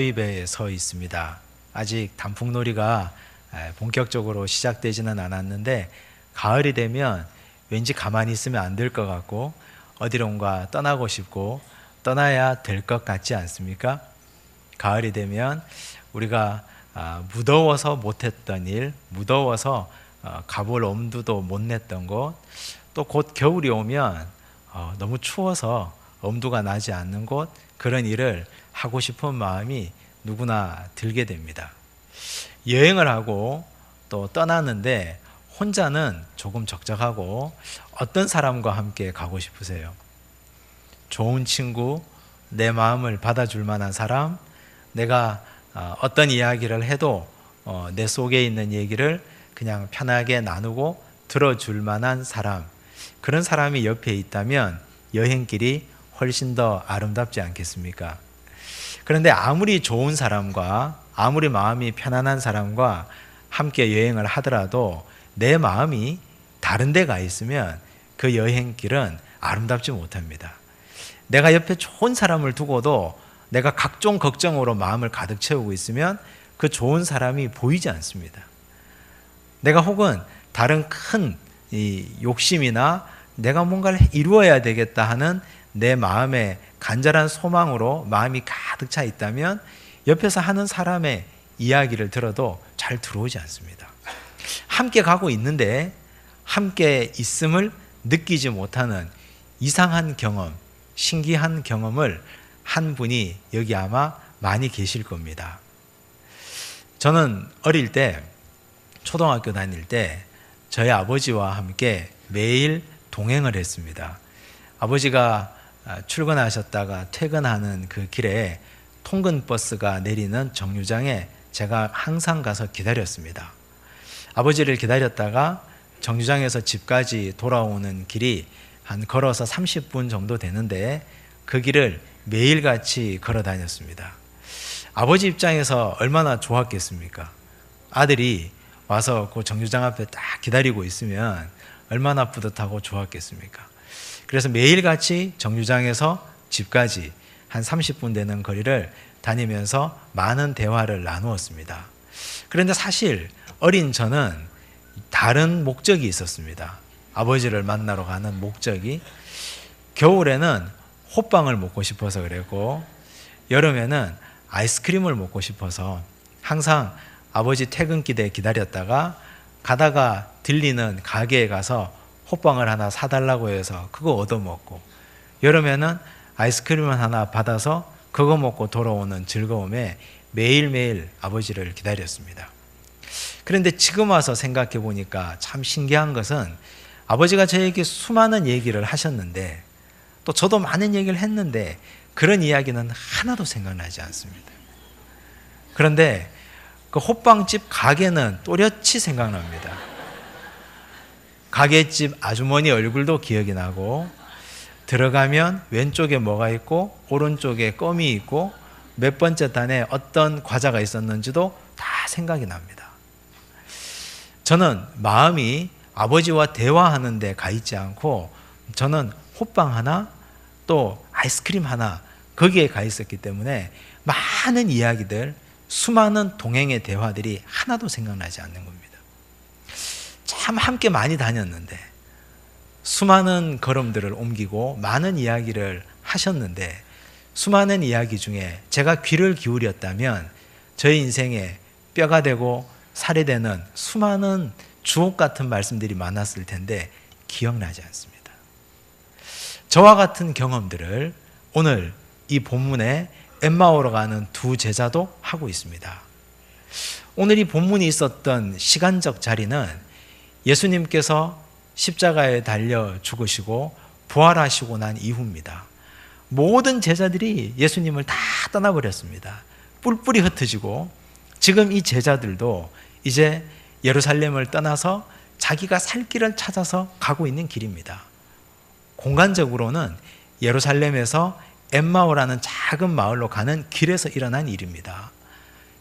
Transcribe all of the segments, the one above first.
소입에 서 있습니다. 아직 단풍놀이가 본격적으로 시작되지는 않았는데 가을이 되면 왠지 가만히 있으면 안 될 것 같고 어디론가 떠나고 싶고 떠나야 될 것 같지 않습니까? 가을이 되면 우리가 무더워서 못했던 일, 무더워서 가볼 엄두도 못 냈던 곳, 또 곧 겨울이 오면 너무 추워서 엄두가 나지 않는 곳, 그런 일을 하고 싶은 마음이 누구나 들게 됩니다. 여행을 하고 또 떠나는데 혼자는 조금 적적하고 어떤 사람과 함께 가고 싶으세요? 좋은 친구, 내 마음을 받아줄 만한 사람, 내가 어떤 이야기를 해도 내 속에 있는 얘기를 그냥 편하게 나누고 들어줄 만한 사람, 그런 사람이 옆에 있다면 여행길이 훨씬 더 아름답지 않겠습니까? 그런데 아무리 좋은 사람과 아무리 마음이 편안한 사람과 함께 여행을 하더라도 내 마음이 다른 데 가 있으면 그 여행길은 아름답지 못합니다. 내가 옆에 좋은 사람을 두고도 내가 각종 걱정으로 마음을 가득 채우고 있으면 그 좋은 사람이 보이지 않습니다. 내가 혹은 다른 큰 욕심이나 내가 뭔가를 이루어야 되겠다 하는 내 마음의 간절한 소망으로 마음이 가득 차 있다면 옆에서 하는 사람의 이야기를 들어도 잘 들어오지 않습니다. 함께 가고 있는데 함께 있음을 느끼지 못하는 이상한 경험, 신기한 경험을 한 분이 여기 아마 많이 계실 겁니다. 저는 어릴 때, 초등학교 다닐 때 저희 아버지와 함께 매일 동행을 했습니다. 아버지가 출근하셨다가 퇴근하는 그 길에 통근버스가 내리는 정류장에 제가 항상 가서 기다렸습니다. 아버지를 기다렸다가 정류장에서 집까지 돌아오는 길이 한 걸어서 30분 정도 되는데 그 길을 매일같이 걸어 다녔습니다. 아버지 입장에서 얼마나 좋았겠습니까? 아들이 와서 그 정류장 앞에 딱 기다리고 있으면 얼마나 뿌듯하고 좋았겠습니까? 그래서 매일같이 정류장에서 집까지 한 30분 되는 거리를 다니면서 많은 대화를 나누었습니다. 그런데 사실 어린 저는 다른 목적이 있었습니다. 아버지를 만나러 가는 목적이 겨울에는 호빵을 먹고 싶어서 그랬고 여름에는 아이스크림을 먹고 싶어서 항상 아버지 퇴근길에 기다렸다가 가다가 들리는 가게에 가서 호빵을 하나 사달라고 해서 그거 얻어먹고 여름에는 아이스크림을 하나 받아서 그거 먹고 돌아오는 즐거움에 매일매일 아버지를 기다렸습니다. 그런데 지금 와서 생각해 보니까 참 신기한 것은 아버지가 저에게 수많은 얘기를 하셨는데 또 저도 많은 얘기를 했는데 그런 이야기는 하나도 생각나지 않습니다. 그런데 그 호빵집 가게는 또렷이 생각납니다. 가게집 아주머니 얼굴도 기억이 나고 들어가면 왼쪽에 뭐가 있고 오른쪽에 껌이 있고 몇 번째 단에 어떤 과자가 있었는지도 다 생각이 납니다. 저는 마음이 아버지와 대화하는 데 가 있지 않고 저는 호빵 하나 또 아이스크림 하나 거기에 가 있었기 때문에 많은 이야기들, 수많은 동행의 대화들이 하나도 생각나지 않는 겁니다. 참 함께 많이 다녔는데 수많은 걸음들을 옮기고 많은 이야기를 하셨는데 수많은 이야기 중에 제가 귀를 기울였다면 저의 인생에 뼈가 되고 살이 되는 수많은 주옥 같은 말씀들이 많았을 텐데 기억나지 않습니다. 저와 같은 경험들을 오늘 이 본문에 엠마오로 가는 두 제자도 하고 있습니다. 오늘 이 본문이 있었던 시간적 자리는 예수님께서 십자가에 달려 죽으시고 부활하시고 난 이후입니다. 모든 제자들이 예수님을 다 떠나버렸습니다. 뿔뿔이 흩어지고 지금 이 제자들도 이제 예루살렘을 떠나서 자기가 살 길을 찾아서 가고 있는 길입니다. 공간적으로는 예루살렘에서 엠마오라는 작은 마을로 가는 길에서 일어난 일입니다.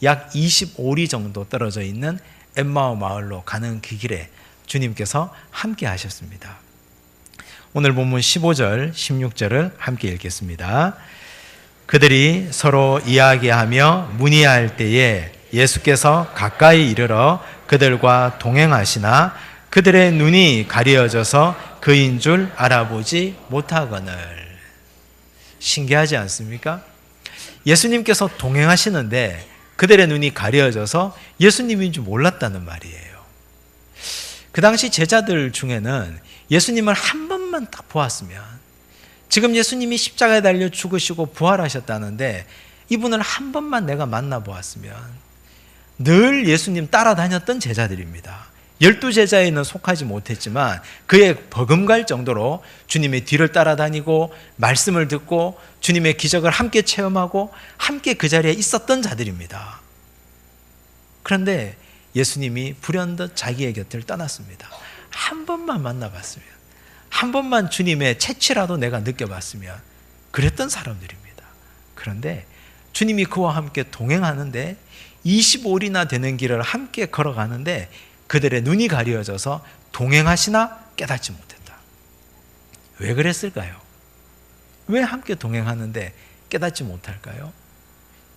약 25리 정도 떨어져 있는 엠마오 마을로 가는 그 길에 주님께서 함께 하셨습니다. 오늘 본문 15절, 16절을 함께 읽겠습니다. 그들이 서로 이야기하며 문의할 때에 예수께서 가까이 이르러 그들과 동행하시나 그들의 눈이 가려져서 그인 줄 알아보지 못하거늘. 신기하지 않습니까? 예수님께서 동행하시는데 그들의 눈이 가려져서 예수님인 줄 몰랐다는 말이에요. 그 당시 제자들 중에는 예수님을 한 번만 딱 보았으면, 지금 예수님이 십자가에 달려 죽으시고 부활하셨다는데 이분을 한 번만 내가 만나보았으면, 늘 예수님 따라다녔던 제자들입니다. 12제자에는 속하지 못했지만 그의 버금갈 정도로 주님의 뒤를 따라다니고 말씀을 듣고 주님의 기적을 함께 체험하고 함께 그 자리에 있었던 자들입니다. 그런데 예수님이 불현듯 자기의 곁을 떠났습니다. 한 번만 만나봤으면, 한 번만 주님의 채취라도 내가 느껴봤으면, 그랬던 사람들입니다. 그런데 주님이 그와 함께 동행하는데 25일이나 되는 길을 함께 걸어가는데 그들의 눈이 가려져서 동행하시나 깨닫지 못했다. 왜 그랬을까요? 왜 함께 동행하는데 깨닫지 못할까요?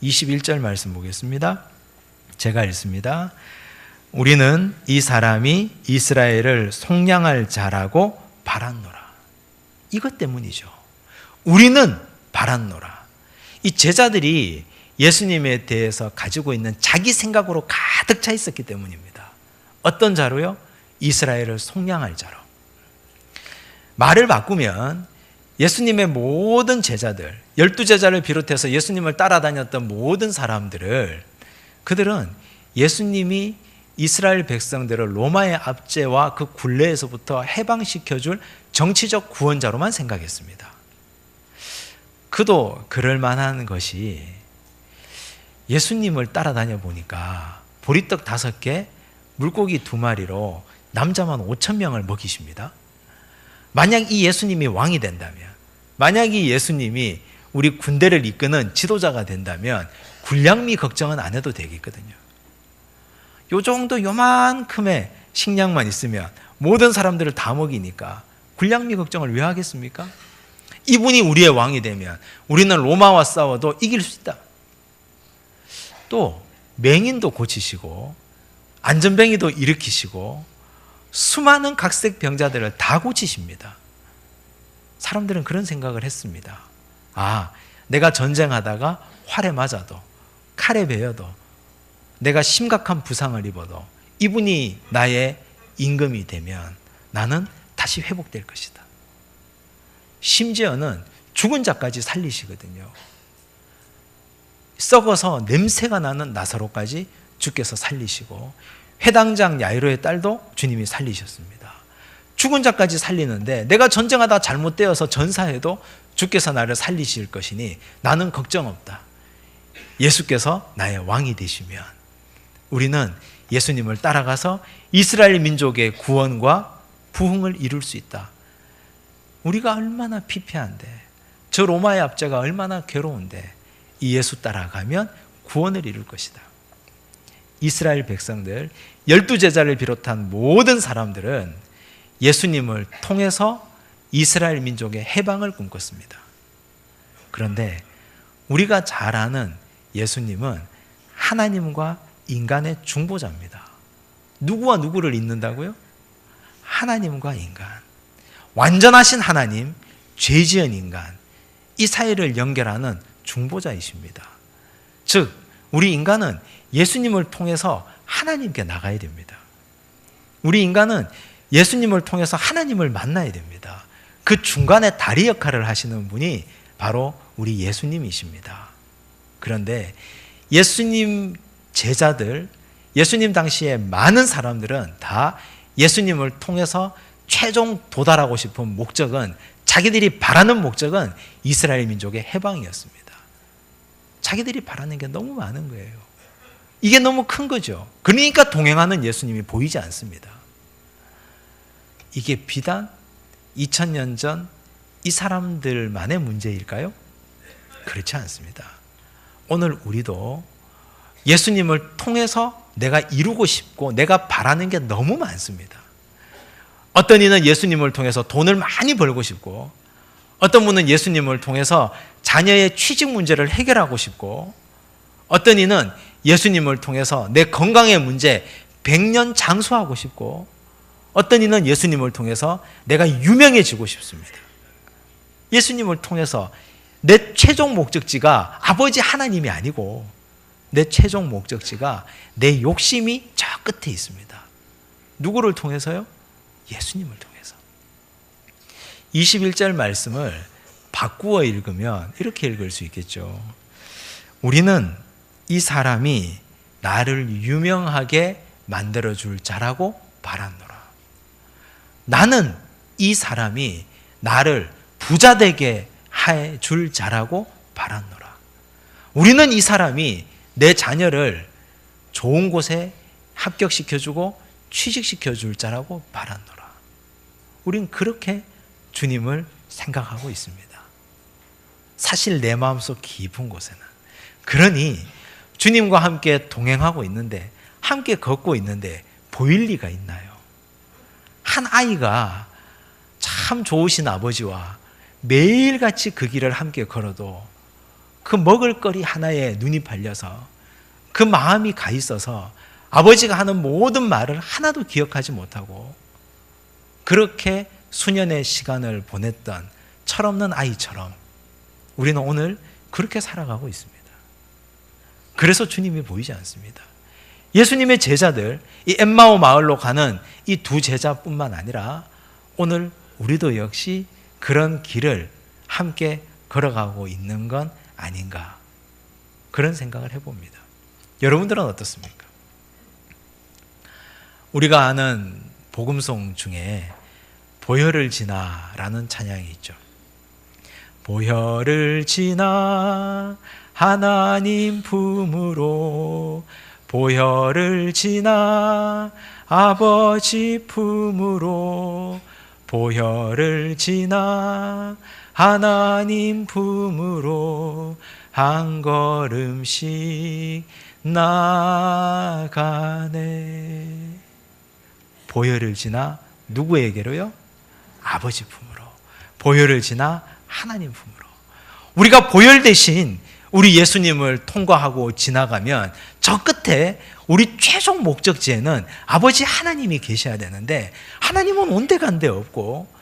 21절 말씀 보겠습니다. 제가 읽습니다. 우리는 이 사람이 이스라엘을 속량할 자라고 바랐노라. 이것 때문이죠. 우리는 바랐노라. 이 제자들이 예수님에 대해서 가지고 있는 자기 생각으로 가득 차 있었기 때문입니다. 어떤 자로요? 이스라엘을 속량할 자로. 말을 바꾸면 예수님의 모든 제자들, 12제자를 비롯해서 예수님을 따라다녔던 모든 사람들을, 그들은 예수님이 이스라엘 백성들을 로마의 압제와 그 굴레에서부터 해방시켜줄 정치적 구원자로만 생각했습니다. 그도 그럴 만한 것이, 예수님을 따라다녀 보니까 보리떡 5개, 물고기 2마리로 남자만 5,000명을 먹이십니다. 만약 이 예수님이 왕이 된다면, 만약 이 예수님이 우리 군대를 이끄는 지도자가 된다면 군량미 걱정은 안 해도 되겠거든요. 요 정도 요만큼의 식량만 있으면 모든 사람들을 다 먹이니까 군량미 걱정을 왜 하겠습니까? 이분이 우리의 왕이 되면 우리는 로마와 싸워도 이길 수 있다. 또 맹인도 고치시고 안전뱅이도 일으키시고 수많은 각색 병자들을 다 고치십니다. 사람들은 그런 생각을 했습니다. 아, 내가 전쟁하다가 활에 맞아도, 칼에 베여도, 내가 심각한 부상을 입어도 이분이 나의 임금이 되면 나는 다시 회복될 것이다. 심지어는 죽은 자까지 살리시거든요. 썩어서 냄새가 나는 나사로까지 주께서 살리시고, 회당장 야이로의 딸도 주님이 살리셨습니다. 죽은 자까지 살리는데 내가 전쟁하다 잘못되어서 전사해도 주께서 나를 살리실 것이니 나는 걱정 없다. 예수께서 나의 왕이 되시면 우리는 예수님을 따라가서 이스라엘 민족의 구원과 부흥을 이룰 수 있다. 우리가 얼마나 피폐한데, 저 로마의 압제가 얼마나 괴로운데 이 예수 따라가면 구원을 이룰 것이다. 이스라엘 백성들 12제자를 비롯한 모든 사람들은 예수님을 통해서 이스라엘 민족의 해방을 꿈꿨습니다. 그런데 우리가 잘 아는 예수님은 하나님과 인간의 중보자입니다. 누구와 누구를 잇는다고요? 하나님과 인간. 완전하신 하나님, 죄 지은 인간, 이 사이를 연결하는 중보자이십니다. 즉, 우리 인간은 예수님을 통해서 하나님께 나가야 됩니다. 우리 인간은 예수님을 통해서 하나님을 만나야 됩니다. 그 중간에 다리 역할을 하시는 분이 바로 우리 예수님이십니다. 그런데 예수님 제자들, 예수님 당시에 많은 사람들은 다 예수님을 통해서 최종 도달하고 싶은 목적은, 자기들이 바라는 목적은 이스라엘 민족의 해방이었습니다. 자기들이 바라는 게 너무 많은 거예요. 이게 너무 큰 거죠. 그러니까 동행하는 예수님이 보이지 않습니다. 이게 비단 2000년 전 이 사람들만의 문제일까요? 그렇지 않습니다. 오늘 우리도 예수님을 통해서 내가 이루고 싶고 내가 바라는 게 너무 많습니다. 어떤 이는 예수님을 통해서 돈을 많이 벌고 싶고, 어떤 분은 예수님을 통해서 자녀의 취직 문제를 해결하고 싶고, 어떤 이는 예수님을 통해서 내 건강의 문제 100년 장수하고 싶고, 어떤 이는 예수님을 통해서 내가 유명해지고 싶습니다. 예수님을 통해서 내 최종 목적지가 아버지 하나님이 아니고 내 최종 목적지가 내 욕심이 저 끝에 있습니다. 누구를 통해서요? 예수님을 통해서. 21절 말씀을 바꾸어 읽으면 이렇게 읽을 수 있겠죠. 우리는 이 사람이 나를 유명하게 만들어줄 자라고 바랐노라. 나는 이 사람이 나를 부자 되게 해줄 자라고 바랐노라. 우리는 이 사람이 내 자녀를 좋은 곳에 합격시켜주고 취직시켜줄 자라고 바랐노라. 우린 그렇게 주님을 생각하고 있습니다. 사실 내 마음속 깊은 곳에는. 그러니 주님과 함께 동행하고 있는데, 함께 걷고 있는데 보일 리가 있나요? 한 아이가 참 좋으신 아버지와 매일같이 그 길을 함께 걸어도 그 먹을거리 하나에 눈이 팔려서 그 마음이 가 있어서 아버지가 하는 모든 말을 하나도 기억하지 못하고 그렇게 수년의 시간을 보냈던 철없는 아이처럼 우리는 오늘 그렇게 살아가고 있습니다. 그래서 주님이 보이지 않습니다. 예수님의 제자들, 이 엠마오 마을로 가는 이 두 제자뿐만 아니라 오늘 우리도 역시 그런 길을 함께 걸어가고 있는 건 아닌가, 그런 생각을 해봅니다. 여러분들은 어떻습니까? 우리가 아는 복음송 중에 보혈을 지나라는 찬양이 있죠. 보혈을 지나 하나님 품으로, 보혈을 지나 아버지 품으로, 보혈을 지나 하나님 품으로 한 걸음씩 나가네. 보혈을 지나 누구에게로요? 아버지 품으로. 보혈을 지나 하나님 품으로. 우리가 보혈 대신 우리 예수님을 통과하고 지나가면 저 끝에 우리 최종 목적지에는 아버지 하나님이 계셔야 되는데, 하나님은 온데간데 없고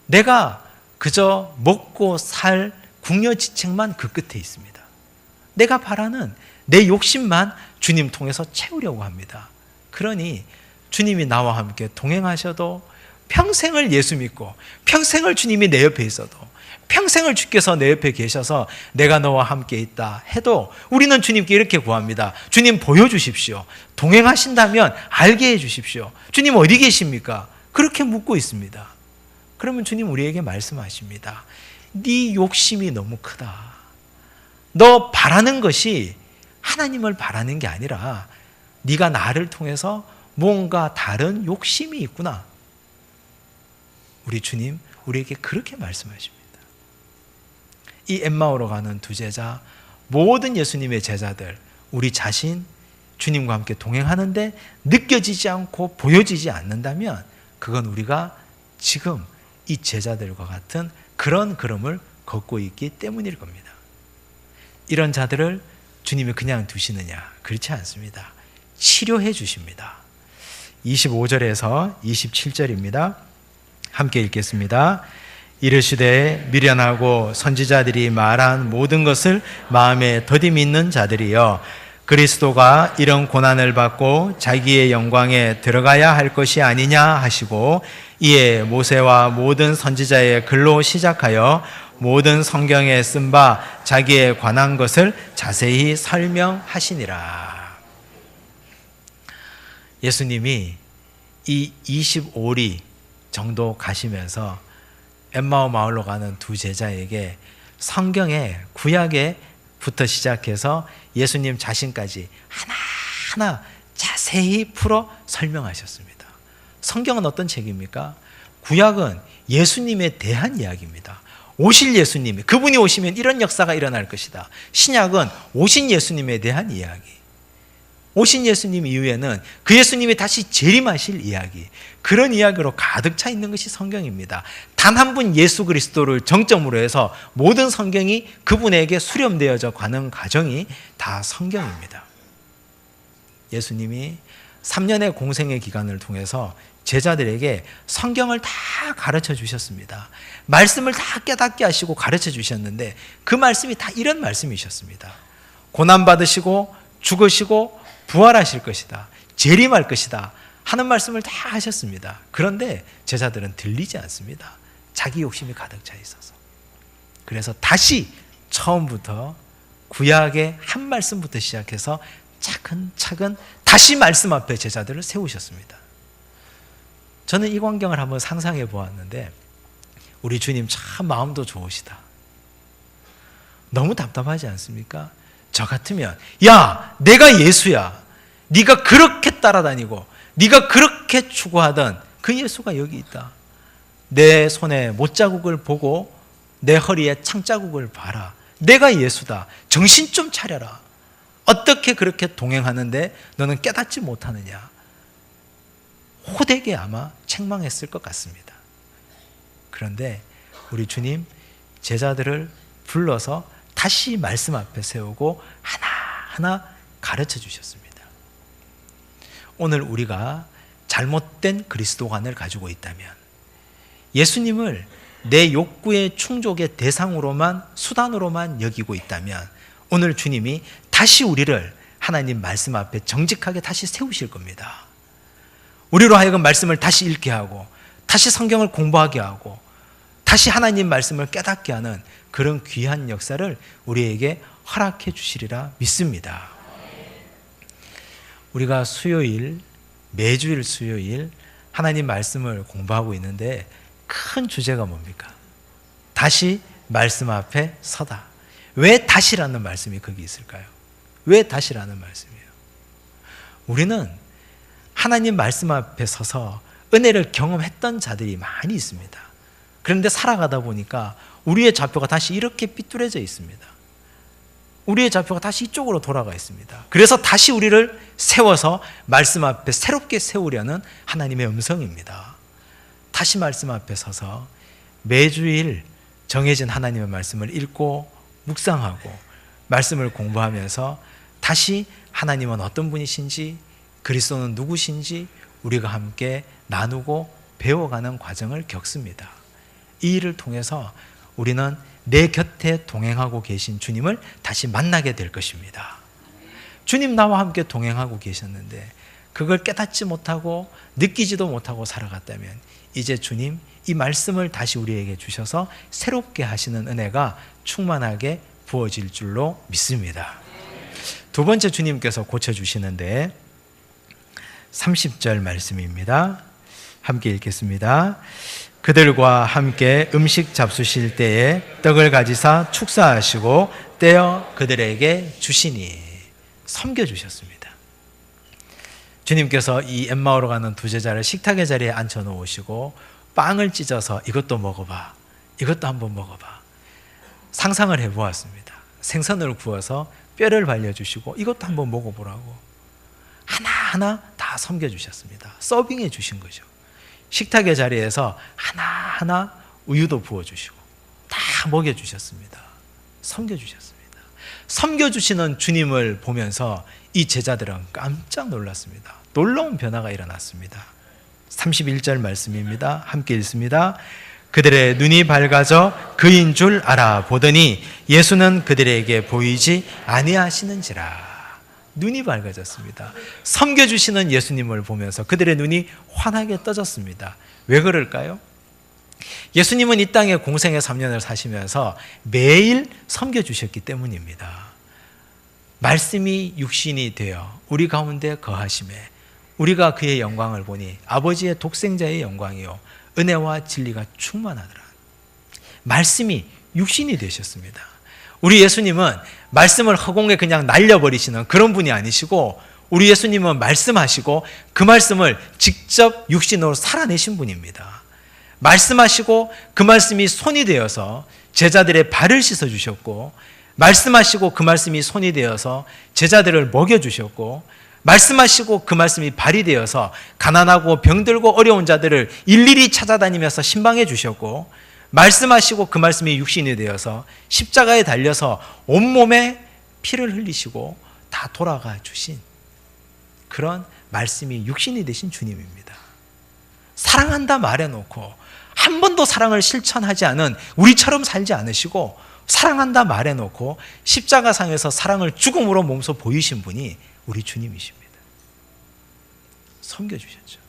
내가 그저 먹고 살 궁여지책만 그 끝에 있습니다. 내가 바라는 내 욕심만 주님 통해서 채우려고 합니다. 그러니 주님이 나와 함께 동행하셔도, 평생을 예수 믿고 평생을 주님이 내 옆에 있어도, 평생을 주께서 내 옆에 계셔서 내가 너와 함께 있다 해도 우리는 주님께 이렇게 구합니다. 주님 보여주십시오. 동행하신다면 알게 해주십시오. 주님 어디 계십니까? 그렇게 묻고 있습니다. 그러면 주님 우리에게 말씀하십니다. 네 욕심이 너무 크다. 너 바라는 것이 하나님을 바라는 게 아니라 네가 나를 통해서 뭔가 다른 욕심이 있구나. 우리 주님 우리에게 그렇게 말씀하십니다. 이 엠마오로 가는 두 제자, 모든 예수님의 제자들, 우리 자신 주님과 함께 동행하는데 느껴지지 않고 보여지지 않는다면 그건 우리가 지금 이 제자들과 같은 그런 걸음을 걷고 있기 때문일 겁니다. 이런 자들을 주님이 그냥 두시느냐? 그렇지 않습니다. 치료해 주십니다. 25절에서 27절입니다. 함께 읽겠습니다. 이르시되 미련하고 선지자들이 말한 모든 것을 마음에 더디 믿는 자들이여, 그리스도가 이런 고난을 받고 자기의 영광에 들어가야 할 것이 아니냐 하시고, 이에 모세와 모든 선지자의 글로 시작하여 모든 성경에 쓴 바 자기에 관한 것을 자세히 설명하시니라. 예수님이 이 25리 정도 가시면서 엠마오 마을로 가는 두 제자에게 성경의 구약에부터 시작해서 예수님 자신까지 하나하나 자세히 풀어 설명하셨습니다. 성경은 어떤 책입니까? 구약은 예수님에 대한 이야기입니다. 오실 예수님, 그분이 오시면 이런 역사가 일어날 것이다. 신약은 오신 예수님에 대한 이야기. 오신 예수님 이후에는 그 예수님이 다시 재림하실 이야기, 그런 이야기로 가득 차 있는 것이 성경입니다. 단 한 분 예수 그리스도를 정점으로 해서 모든 성경이 그분에게 수렴되어져 가는 과정이 다 성경입니다. 예수님이 3년의 공생의 기간을 통해서 제자들에게 성경을 다 가르쳐 주셨습니다. 말씀을 다 깨닫게 하시고 가르쳐 주셨는데 그 말씀이 다 이런 말씀이셨습니다. 고난받으시고 죽으시고 부활하실 것이다, 재림할 것이다 하는 말씀을 다 하셨습니다. 그런데 제자들은 들리지 않습니다. 자기 욕심이 가득 차 있어서. 그래서 다시 처음부터 구약의 한 말씀부터 시작해서 차근차근 다시 말씀 앞에 제자들을 세우셨습니다. 저는 이 광경을 한번 상상해 보았는데 우리 주님 참 마음도 좋으시다. 너무 답답하지 않습니까? 저 같으면 야, 내가 예수야. 네가 그렇게 따라다니고 네가 그렇게 추구하던 그 예수가 여기 있다. 내 손에 못자국을 보고 내 허리에 창자국을 봐라. 내가 예수다. 정신 좀 차려라. 어떻게 그렇게 동행하는데 너는 깨닫지 못하느냐. 호되게 아마 책망했을 것 같습니다. 그런데 우리 주님 제자들을 불러서 다시 말씀 앞에 세우고 하나하나 가르쳐 주셨습니다. 오늘 우리가 잘못된 그리스도관을 가지고 있다면, 예수님을 내 욕구의 충족의 대상으로만, 수단으로만 여기고 있다면 오늘 주님이 다시 우리를 하나님 말씀 앞에 정직하게 다시 세우실 겁니다. 우리로 하여금 말씀을 다시 읽게 하고 다시 성경을 공부하게 하고 다시 하나님 말씀을 깨닫게 하는 그런 귀한 역사를 우리에게 허락해 주시리라 믿습니다. 우리가 수요일, 매주일 수요일 하나님 말씀을 공부하고 있는데 큰 주제가 뭡니까? 다시 말씀 앞에 서다. 왜 다시라는 말씀이 거기 있을까요? 왜 다시라는 말씀이에요? 우리는 하나님 말씀 앞에 서서 은혜를 경험했던 자들이 많이 있습니다. 그런데 살아가다 보니까 우리의 좌표가 다시 이렇게 삐뚤어져 있습니다. 우리의 좌표가 다시 이쪽으로 돌아가 있습니다. 그래서 다시 우리를 세워서 말씀 앞에 새롭게 세우려는 하나님의 음성입니다. 다시 말씀 앞에 서서 매주일 정해진 하나님의 말씀을 읽고 묵상하고 말씀을 공부하면서 다시 하나님은 어떤 분이신지, 그리스도는 누구신지 우리가 함께 나누고 배워가는 과정을 겪습니다. 이 일을 통해서 우리는 내 곁에 동행하고 계신 주님을 다시 만나게 될 것입니다. 주님 나와 함께 동행하고 계셨는데 그걸 깨닫지 못하고 느끼지도 못하고 살아갔다면 이제 주님 이 말씀을 다시 우리에게 주셔서 새롭게 하시는 은혜가 충만하게 부어질 줄로 믿습니다. 두 번째 주님께서 고쳐주시는데 30절 말씀입니다. 함께 읽겠습니다. 그들과 함께 음식 잡수실 때에 떡을 가지사 축사하시고 떼어 그들에게 주시니, 섬겨주셨습니다. 주님께서 이 엠마오로 가는 두 제자를 식탁의 자리에 앉혀 놓으시고 빵을 찢어서 이것도 먹어봐, 이것도 한번 먹어봐. 상상을 해보았습니다. 생선을 구워서 뼈를 발려주시고 이것도 한번 먹어보라고 하나하나 다 섬겨주셨습니다. 서빙해 주신 거죠. 식탁의 자리에서 하나하나 우유도 부어주시고 다 먹여주셨습니다. 섬겨주셨습니다. 섬겨주시는 주님을 보면서 이 제자들은 깜짝 놀랐습니다. 놀라운 변화가 일어났습니다. 31절 말씀입니다. 함께 읽습니다. 그들의 눈이 밝아져 그인 줄 알아보더니 예수는 그들에게 보이지 아니하시는지라. 눈이 밝아졌습니다. 섬겨주시는 예수님을 보면서 그들의 눈이 환하게 떠졌습니다. 왜 그럴까요? 예수님은 이 땅에 공생의 3년을 사시면서 매일 섬겨주셨기 때문입니다. 말씀이 육신이 되어 우리 가운데 거하심에 우리가 그의 영광을 보니 아버지의 독생자의 영광이요 은혜와 진리가 충만하더라. 말씀이 육신이 되셨습니다. 우리 예수님은 말씀을 허공에 그냥 날려버리시는 그런 분이 아니시고 우리 예수님은 말씀하시고 그 말씀을 직접 육신으로 살아내신 분입니다. 말씀하시고 그 말씀이 손이 되어서 제자들의 발을 씻어주셨고 말씀하시고 그 말씀이 손이 되어서 제자들을 먹여주셨고 말씀하시고 그 말씀이 발휘되어서 가난하고 병들고 어려운 자들을 일일이 찾아다니면서 신방해 주셨고, 말씀하시고 그 말씀이 육신이 되어서 십자가에 달려서 온몸에 피를 흘리시고 다 돌아가 주신 그런 말씀이 육신이 되신 주님입니다. 사랑한다 말해놓고 한 번도 사랑을 실천하지 않은 우리처럼 살지 않으시고, 사랑한다 말해놓고 십자가상에서 사랑을 죽음으로 몸소 보이신 분이 우리 주님이십니다. 섬겨주셨죠.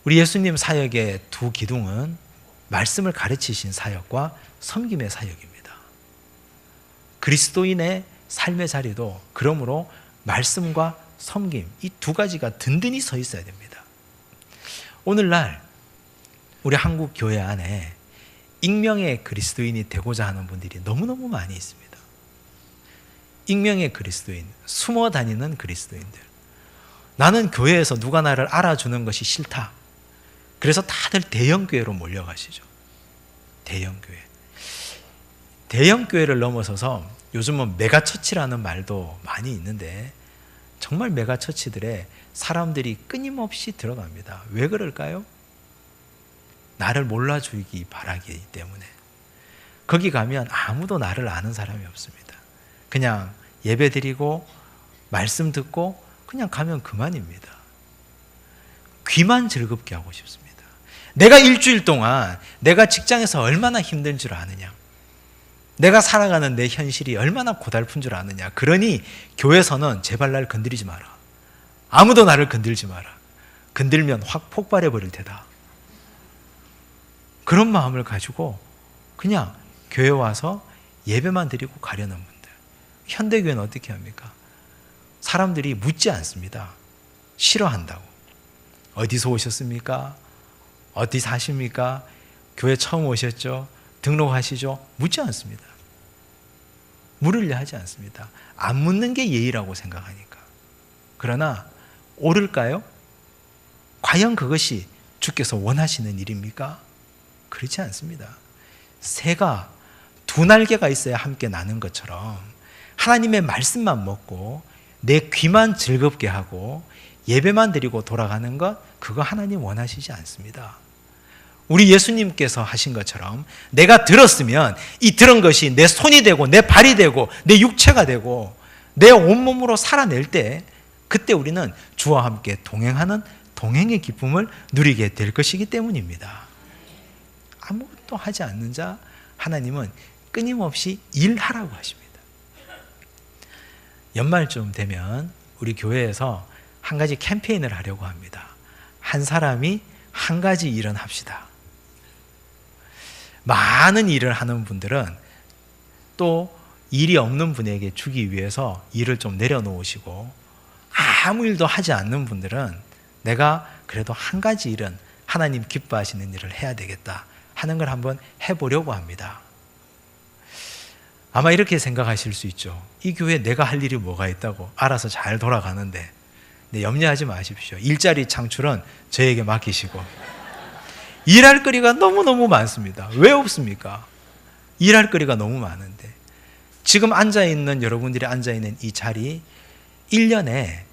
우리 예수님 사역의 두 기둥은 말씀을 가르치신 사역과 섬김의 사역입니다. 그리스도인의 삶의 자리도 그러므로 말씀과 섬김, 이 두 가지가 든든히 서 있어야 됩니다. 오늘날 우리 한국 교회 안에 익명의 그리스도인이 되고자 하는 분들이 너무너무 많이 있습니다. 익명의 그리스도인, 숨어 다니는 그리스도인들. 나는 교회에서 누가 나를 알아주는 것이 싫다. 그래서 다들 대형교회로 몰려가시죠. 대형교회. 대형교회를 넘어서서 요즘은 메가처치라는 말도 많이 있는데, 정말 메가처치들에 사람들이 끊임없이 들어갑니다. 왜 그럴까요? 나를 몰라주기 바라기 때문에. 거기 가면 아무도 나를 아는 사람이 없습니다. 그냥 예배 드리고 말씀 듣고 그냥 가면 그만입니다. 귀만 즐겁게 하고 싶습니다. 내가 일주일 동안 내가 직장에서 얼마나 힘든 줄 아느냐, 내가 살아가는 내 현실이 얼마나 고달픈 줄 아느냐. 그러니 교회에서는 제발 날 건드리지 마라. 아무도 나를 건들지 마라. 건들면 확 폭발해 버릴 테다. 그런 마음을 가지고 그냥 교회 와서 예배만 드리고 가려는 분들. 현대교회는 어떻게 합니까? 사람들이 묻지 않습니다. 싫어한다고. 어디서 오셨습니까? 어디 사십니까? 교회 처음 오셨죠? 등록하시죠? 묻지 않습니다. 물으려 하지 않습니다. 안 묻는 게 예의라고 생각하니까. 그러나 옳을까요? 과연 그것이 주께서 원하시는 일입니까? 그렇지 않습니다. 새가 두 날개가 있어야 함께 나는 것처럼 하나님의 말씀만 먹고 내 귀만 즐겁게 하고 예배만 드리고 돌아가는 것, 그거 하나님 원하시지 않습니다. 우리 예수님께서 하신 것처럼 내가 들었으면 이 들은 것이 내 손이 되고 내 발이 되고 내 육체가 되고 내 온몸으로 살아낼 때, 그때 우리는 주와 함께 동행하는 동행의 기쁨을 누리게 될 것이기 때문입니다. 아무것도 하지 않는 자 하나님은 끊임없이 일하라고 하십니다. 연말쯤 되면 우리 교회에서 한 가지 캠페인을 하려고 합니다. 한 사람이 한 가지 일은 합시다. 많은 일을 하는 분들은 또 일이 없는 분에게 주기 위해서 일을 좀 내려놓으시고, 아무 일도 하지 않는 분들은 내가 그래도 한 가지 일은 하나님 기뻐하시는 일을 해야 되겠다 하는 걸 한번 해보려고 합니다. 아마 이렇게 생각하실 수 있죠. 이 교회에 내가 할 일이 뭐가 있다고, 알아서 잘 돌아가는데. 네, 염려하지 마십시오. 일자리 창출은 저에게 맡기시고. 일할 거리가 너무너무 많습니다. 왜 없습니까? 일할 거리가 너무 많은데. 지금 앉아있는 여러분들이 앉아있는 이 자리, 1년에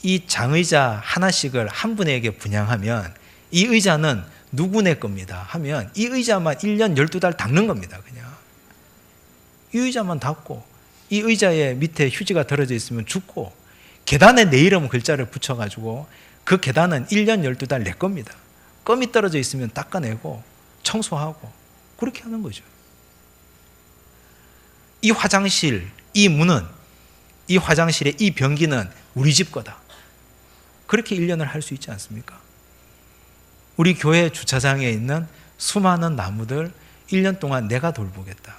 이 장의자 하나씩을 한 분에게 분양하면 이 의자는 누구네 겁니다 하면 이 의자만 1년 12달 닦는 겁니다. 그냥 이 의자만 닦고, 이 의자에 밑에 휴지가 떨어져 있으면 줍고, 계단에 내 이름 글자를 붙여가지고 그 계단은 1년 12달 내 겁니다. 껌이 떨어져 있으면 닦아내고 청소하고 그렇게 하는 거죠. 이 화장실, 이 문은, 이 화장실의 이 변기는 우리 집 거다. 그렇게 1년을 할 수 있지 않습니까? 우리 교회 주차장에 있는 수많은 나무들 1년 동안 내가 돌보겠다.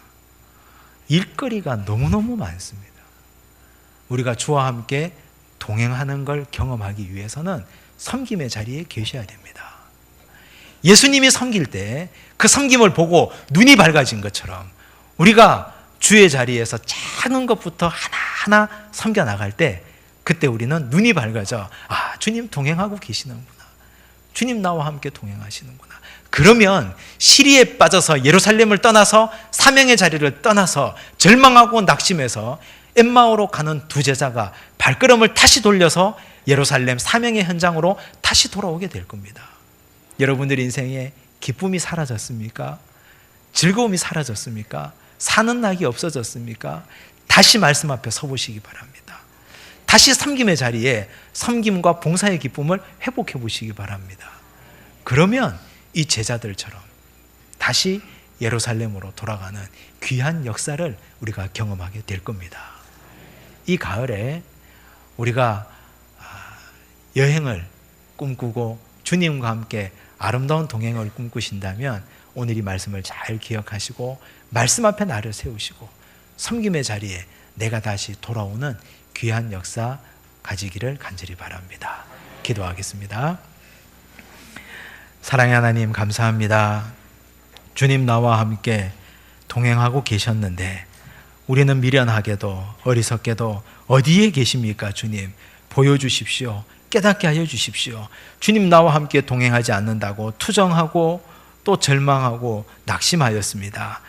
일거리가 너무너무 많습니다. 우리가 주와 함께 동행하는 걸 경험하기 위해서는 섬김의 자리에 계셔야 됩니다. 예수님이 섬길 때 그 섬김을 보고 눈이 밝아진 것처럼 우리가 주의 자리에서 작은 것부터 하나하나 섬겨 나갈 때, 그때 우리는 눈이 밝아져, 아, 주님 동행하고 계시는구나. 주님 나와 함께 동행하시는구나. 그러면 시리에 빠져서 예루살렘을 떠나서 사명의 자리를 떠나서 절망하고 낙심해서 엠마오로 가는 두 제자가 발걸음을 다시 돌려서 예루살렘 사명의 현장으로 다시 돌아오게 될 겁니다. 여러분들 인생에 기쁨이 사라졌습니까? 즐거움이 사라졌습니까? 사는 낙이 없어졌습니까? 다시 말씀 앞에 서보시기 바랍니다. 다시 섬김의 자리에 섬김과 봉사의 기쁨을 회복해 보시기 바랍니다. 그러면 이 제자들처럼 다시 예루살렘으로 돌아가는 귀한 역사를 우리가 경험하게 될 겁니다. 이 가을에 우리가 여행을 꿈꾸고 주님과 함께 아름다운 동행을 꿈꾸신다면 오늘 이 말씀을 잘 기억하시고 말씀 앞에 나를 세우시고 섬김의 자리에 내가 다시 돌아오는 귀한 역사 가지기를 간절히 바랍니다. 기도하겠습니다. 사랑의 하나님, 감사합니다. 주님 나와 함께 동행하고 계셨는데 우리는 미련하게도 어리석게도 어디에 계십니까? 주님 보여주십시오. 깨닫게 하여 주십시오. 주님 나와 함께 동행하지 않는다고 투정하고 또 절망하고 낙심하였습니다.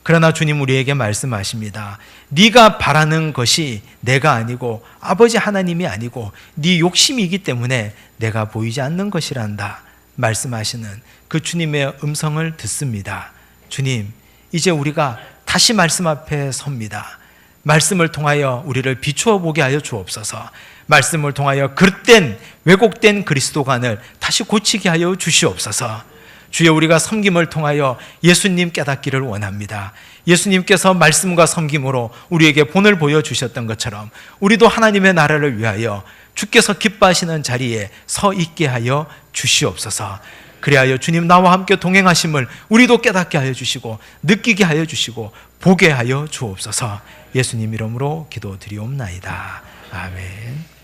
그러나 주님 우리에게 말씀하십니다. 네가 바라는 것이 내가 아니고 아버지 하나님이 아니고 네 욕심이기 때문에 내가 보이지 않는 것이란다 말씀하시는 그 주님의 음성을 듣습니다. 주님, 이제 우리가 다시 말씀 앞에 섭니다. 말씀을 통하여 우리를 비추어 보게 하여 주옵소서. 말씀을 통하여 그릇된 왜곡된 그리스도관을 다시 고치게 하여 주시옵소서. 주여, 우리가 섬김을 통하여 예수님 깨닫기를 원합니다. 예수님께서 말씀과 섬김으로 우리에게 본을 보여주셨던 것처럼 우리도 하나님의 나라를 위하여 주께서 기뻐하시는 자리에 서 있게 하여 주시옵소서. 그리하여 주님 나와 함께 동행하심을 우리도 깨닫게 하여 주시고 느끼게 하여 주시고 보게 하여 주옵소서. 예수님 이름으로 기도드리옵나이다. 아멘.